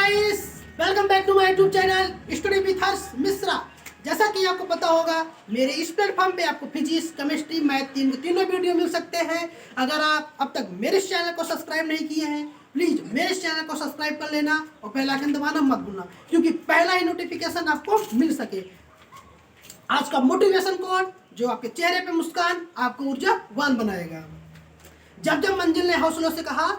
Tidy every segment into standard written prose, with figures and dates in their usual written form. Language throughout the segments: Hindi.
Guys, welcome back to my YouTube channel study with Harsh Mishra. जैसा कि आपको पता होगा, मेरे इस प्लेटफॉर्म पे आपको फिजिक्स, केमिस्ट्री, मैथ तीनों वीडियो मिल सकते हैं। अगर आप अब तक मेरे इस चैनल को सब्सक्राइब नहीं किए हैं, प्लीज मेरे इस चैनल को सब्सक्राइब कर लेना और बेल आइकन दबाना मत भूलना, क्योंकि पहला ही नोटिफिकेशन आपको मिल सके। आज का मोटिवेशन कोड जो आपके चेहरे पे मुस्कान, आपको ऊर्जावान बनाएगा। जब जब मंजिल ने हौसलों से कहा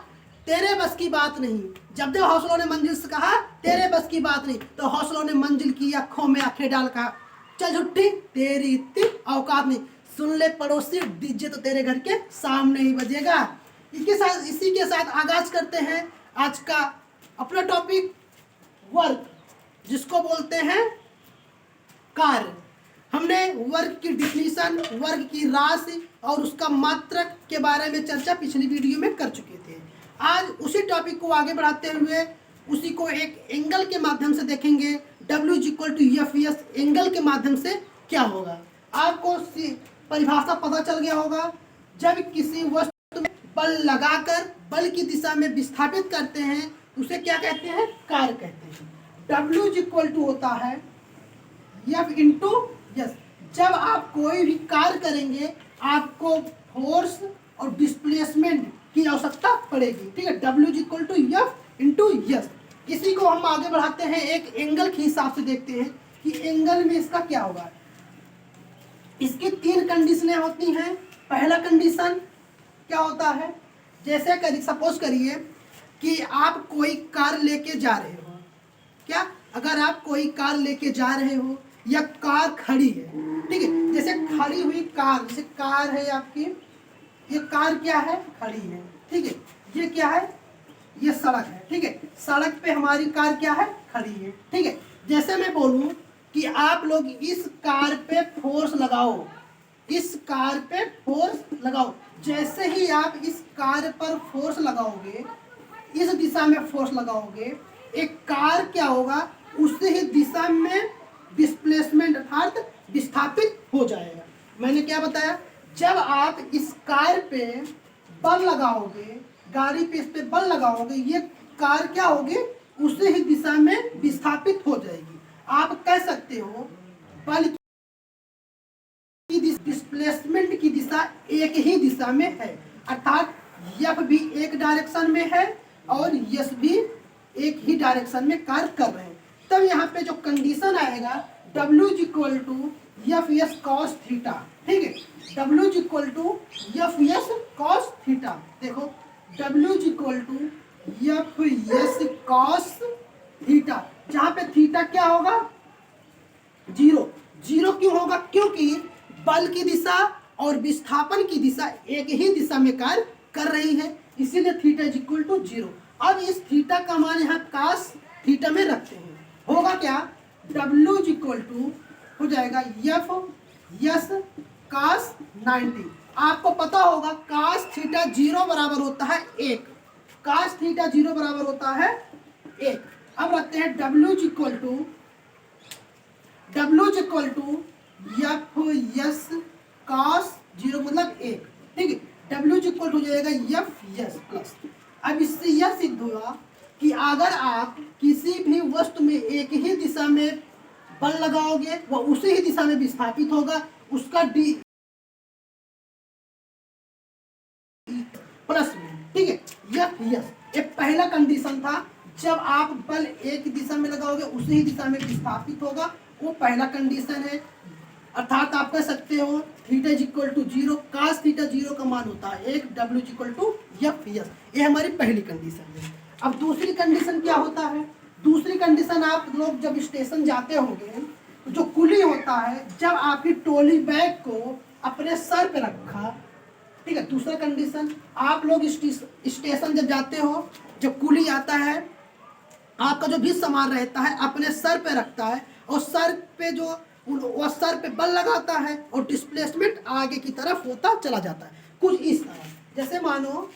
तेरे बस की बात नहीं, जब जब हौसलों ने मंजिल से कहा तेरे बस की बात नहीं, तो हौसलों ने मंजिल की आंखों में आंखें डाल कहा चल झुट्टी तेरी इतनी औकात नहीं, सुन ले पड़ोसी डीजे तो तेरे घर के सामने ही बजेगा। इसी के साथ आगाज करते हैं आज का अपना टॉपिक, वर्क, जिसको बोलते हैं कार्य। हमने वर्क की डिफिनीशन, वर्क की राशि और उसका मात्रक के बारे में चर्चा पिछली वीडियो में कर चुके थे। आज उसी टॉपिक को आगे बढ़ाते हुए उसी को एक एंगल के माध्यम से देखेंगे। W=F एंगल के माध्यम से क्या होगा। आपको परिभाषा पता चल गया होगा। जब किसी वस्तु में बल लगाकर बल की दिशा में विस्थापित करते हैं उसे क्या कहते हैं? कार्य कहते हैं। W होता है F/S। जब आप कोई भी कार्य करेंगे आपको फोर्स और डिस्प्लेसमेंट की आवश्यकता पड़ेगी। ठीक है, W=F/S। इसी को हम आगे बढ़ाते हैं, एक एंगल के हिसाब से देखते हैं कि एंगल में इसका क्या होगा। इसकी तीन कंडीशनें होती हैं। पहला कंडीशन क्या होता है, जैसे सपोज करिए कि आप कोई कार लेके जा रहे हो। क्या, अगर आप कोई कार लेके जा रहे हो या कार खड़ी है, ठीक है, जैसे खड़ी हुई कार, जैसे कार है आपकी, ये कार क्या है? खड़ी है। ठीक है, ये क्या है? ये सड़क है। ठीक है, सड़क पे हमारी कार क्या है? खड़ी है। ठीक है, जैसे मैं बोलूं कि आप लोग इस कार पे फोर्स लगाओ, इस कार पे फोर्स लगाओ। जैसे ही आप इस कार पर फोर्स लगाओगे, इस दिशा में फोर्स लगाओगे, एक कार क्या होगा, उसी ही दिशा में डिस्प्लेसमेंट अर्थात विस्थापित हो जाएगा। मैंने क्या बताया? जब आप इस कार पे बल लगाओगे, गाड़ी पे इस पे बल लगाओगे, ये कार क्या होगी? उसी ही दिशा में विस्थापित हो जाएगी। आप कह सकते हो बल की डिस्प्लेसमेंट की दिशा एक ही दिशा में है, अर्थात F भी एक डायरेक्शन में है और S भी एक ही डायरेक्शन में कार्य कर रहे हैं। तब यहाँ पे जो कंडीशन आएगा W=F/S cos थीटा। ठीक है, W=F/S cos थीटा। देखो W=F/S cos थीटा, जहाँ पे थीटा क्या होगा? जीरो। जीरो क्यों होगा? क्योंकि बल की दिशा और विस्थापन की दिशा एक ही दिशा में कार्य कर रही है, इसीलिए θ=0। अब इस थीटा का मान यहाँ cos थीटा में रखते हैं, होगा क्या? W हो जाएगा F/S cos 90। आपको पता होगा cos थीटा 0 बराबर होता है 1, cos थीटा 0 बराबर होता है 1। अब रखते हैं W=F/S cos 0 मतलब 1। ठीक है, W हो जाएगा F/S प्लस। अब इससे यह सिद्ध हुआ कि अगर आप किसी भी वस्तु में एक ही दिशा में बल लगाओगे वह उसी ही दिशा में विस्थापित होगा, उसका D प्लस में। ठीक है, F/S एक पहला कंडीशन था, जब आप बल एक दिशा में लगाओगे उसी ही दिशा में विस्थापित होगा, वो पहला कंडीशन है। अर्थात आप कह सकते हो θ=0, cos थीटा 0 का मान होता है 1, W=F/S। ये हमारी पहली कंडीशन है। अब दूसरी कंडीशन क्या होता है? दूसरी कंडीशन, आप लोग जब स्टेशन जाते होंगे तो जो कुली होता है, जब आपकी ट्रॉली बैग को अपने सर पे रखा। ठीक है, दूसरा कंडीशन, आप लोग स्टेशन जब जाते हो, जब कुली आता है आपका जो भी सामान रहता है अपने सर पे रखता है और सर पे जो वह सर पे बल लगाता है और डिस्प्लेसमेंट आगे की तरफ होता चला जाता है, कुछ इस तरह। जैसे मानो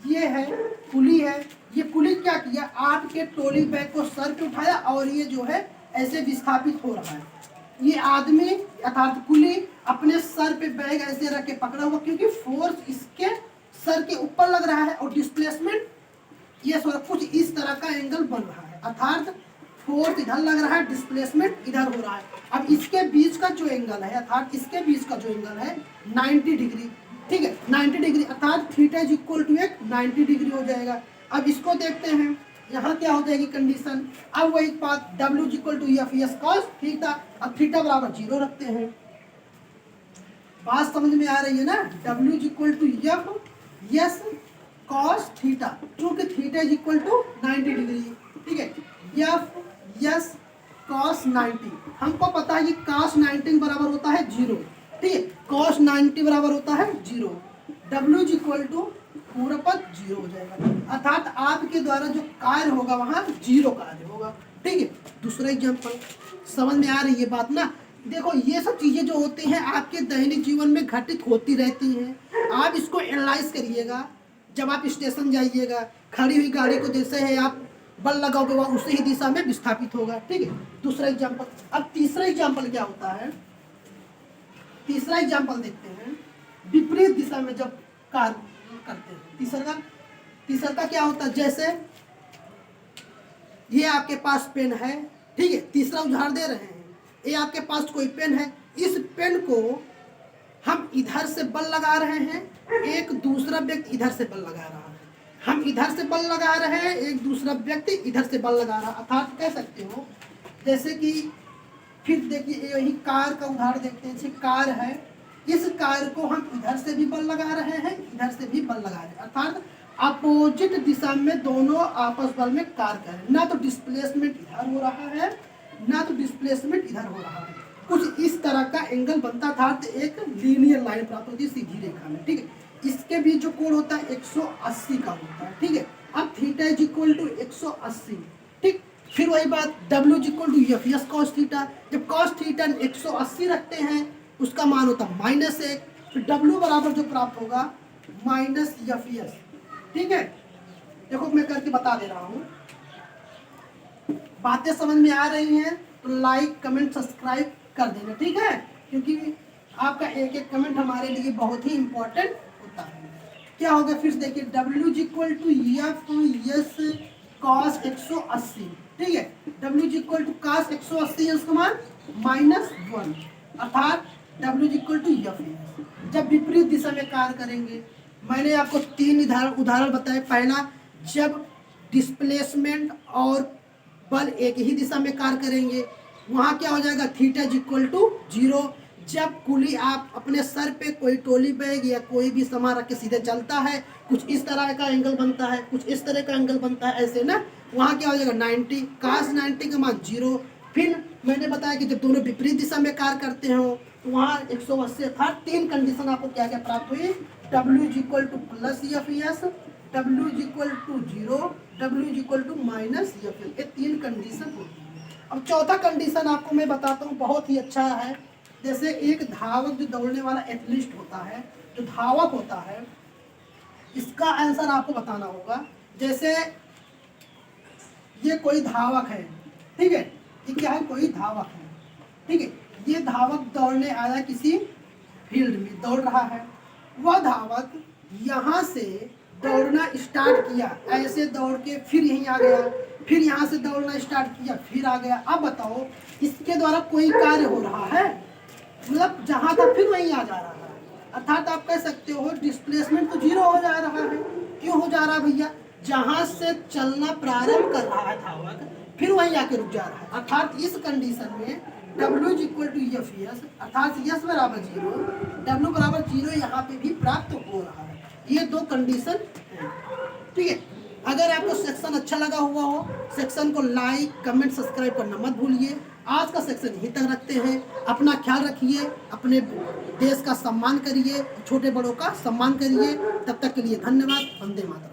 ये है कुली है, ये कुली क्या किया? आपके ट्रॉली बैग को सर पे उठाया और ये जो है ऐसे विस्थापित हो रहा है। ये आदमी अर्थात कुली अपने सर पे बैग ऐसे रख के पकड़ा हुआ, क्योंकि फोर्स इसके सर के ऊपर लग रहा है और डिस्प्लेसमेंट ये कुछ इस तरह का एंगल बन रहा है। अर्थात फोर्स इधर लग रहा है, डिस्प्लेसमेंट इधर हो रहा है। अब इसके बीच का जो एंगल है, अर्थात इसके बीच का जो एंगल है 90 डिग्री, ठीक है 90 डिग्री, अर्थात थीटा इज इक्वल टू एक 90 डिग्री हो जाएगा। अब इसको देखते हैं, यहाँ क्या हो जाएगी कंडीशन। अब वही बात, W is equal to F S cos theta. अब थीटा बराबर 0 रखते हैं, बात समझ में आ रही है ना। W is equal to F S cos theta, चूंकि theta is equal to 90 degree, ठीक है। एफ एस कॉस 90, हमको पता है कि कॉस 90 बराबर होता है 0, ठीक है। कॉस 90 बराबर होता है 0। डब्ल्यू इज इक्वल टू पूरा पद 0 हो जाएगा, अर्थात आपके द्वारा जो कार्य होगा वहाँ 0 कार्य होगा, ठीक है। दूसरा एग्जाम्पल, समझ में आ रही है बात ना। देखो ये सब चीज़ें जो होती हैं आपके दैनिक जीवन में घटित होती रहती हैं, आप इसको एनालाइज करिएगा। जब आप स्टेशन जाइएगा, खड़ी हुई गाड़ी को जैसे है आप बल लगाओगे वह उसी ही दिशा में विस्थापित होगा, ठीक है। दूसरा एग्जाम्पल। अब तीसरा एग्जाम्पल क्या होता है, तीसरा एग्जाम्पल देखते हैं, विपरीत दिशा में जब कार्य करते हैं। तीसरा क्या होता है, जैसे ये आपके पास पेन है, ठीक है, तीसरा उदाहरण दे रहे हैं। ये आपके पास कोई पेन है, इस पेन को हम इधर से बल लगा रहे हैं, एक दूसरा व्यक्ति इधर से बल लगा रहा है। हम इधर से बल लगा रहे हैं, एक दूसरा व्यक्ति इधर से बल लगा रहा है। अर्थात कह सकते हो जैसे कि, फिर देखिए यही कार का उदाहरण देखते हैं। जैसे कार है, इस कार को हम इधर से भी बल लगा रहे हैं, इधर से भी बल लगा रहे हैं, अर्थात अपोजिट दिशा में दोनों आपस बल में कार्य कर रहे हैं। ना तो डिस्प्लेसमेंट इधर हो रहा है, ना तो डिस्प्लेसमेंट इधर हो रहा है। कुछ इस तरह का एंगल बनता था, तो एक लीनियर लाइन प्राप्त होती है सीधी रेखा में, ठीक है। इसके बीच जो कोण होता है 180 का होता है, ठीक है। अब थीटा इज इक्वल टू 180, ठीक। फिर वही बात, W is equal to F S cos theta. जब कॉस थीटा 180 रखते हैं, उसका मान होता है -1, फिर डब्ल्यू बराबर जो प्राप्त होगा माइनस एफ एस, ठीक है। देखो मैं करके बता दे रहा हूँ, बातें समझ में आ रही हैं तो लाइक कमेंट सब्सक्राइब कर देना, ठीक है, क्योंकि आपका एक एक कमेंट हमारे लिए बहुत ही इम्पोर्टेंट होता है। क्या होगा फिर देखिए, W is equal to F S cos 180, ठीक है। W is equal to cos 180 है, उसका मान -1, अर्थात W is equal to F S. जब विपरीत दिशा में कार्य करेंगे, मैंने आपको 3 उदाहरण बताए। पहला, जब डिस्प्लेसमेंट और बल एक ही दिशा में कार्य करेंगे, वहाँ क्या हो जाएगा, थीटा इज इक्वल टू 0। जब कुली आप अपने सर पे कोई ट्रॉली बैग या कोई भी सामान रख के सीधे चलता है, कुछ इस तरह का एंगल बनता है, कुछ इस तरह का एंगल बनता है, ऐसे ना, वहाँ क्या हो जाएगा 90, cos 90 का मान 0। फिर मैंने बताया कि जब दोनों विपरीत दिशा में कार्य करते हो तो वहाँ 180 था। 3 कंडीशन आपको क्या क्या प्राप्त हुई, W is equal to plus F S, W is equal to 0, W is equal to minus F S, ये 3 कंडीशन होती है। अब चौथा कंडीशन आपको मैं बताता हूँ, बहुत ही अच्छा है। जैसे एक धावक जो दौड़ने वाला एथलीट होता है, जो धावक होता है, इसका आंसर आपको बताना होगा। जैसे ये कोई धावक है, ठीक है, ये क्या है, कोई धावक है, ठीक है। ये धावक दौड़ने आया किसी फील्ड में, दौड़ रहा है। वह धावक यहाँ से दौड़ना स्टार्ट किया, ऐसे दौड़ के फिर यहीं आ गया, फिर यहाँ से दौड़ना स्टार्ट किया, फिर आ गया। अब बताओ इसके द्वारा कोई कार्य हो रहा है, मतलब जहाँ था फिर वहीं आ जा रहा है, अर्थात आप कह सकते हो डिस्प्लेसमेंट तो 0 हो जा रहा है। क्यों हो जा रहा है भैया, जहाँ से चलना प्रारंभ कर रहा है धावक, फिर वहीं आके रुक जा रहा है। अर्थात इस कंडीशन में W is equal to F S, अर्थात एस बराबर 0, डब्ल्यू बराबर 0 यहाँ पे भी प्राप्त हो रहा है। ये 2 कंडीशन है, ठीक है। अगर आपको सेक्शन अच्छा लगा हुआ हो, सेक्शन को लाइक कमेंट सब्सक्राइब करना मत भूलिए। आज का सेक्शन यहीं तक रखते हैं। अपना ख्याल रखिए, अपने देश का सम्मान करिए, छोटे बड़ों का सम्मान करिए। तब तक के लिए धन्यवाद। वंदे मातरम।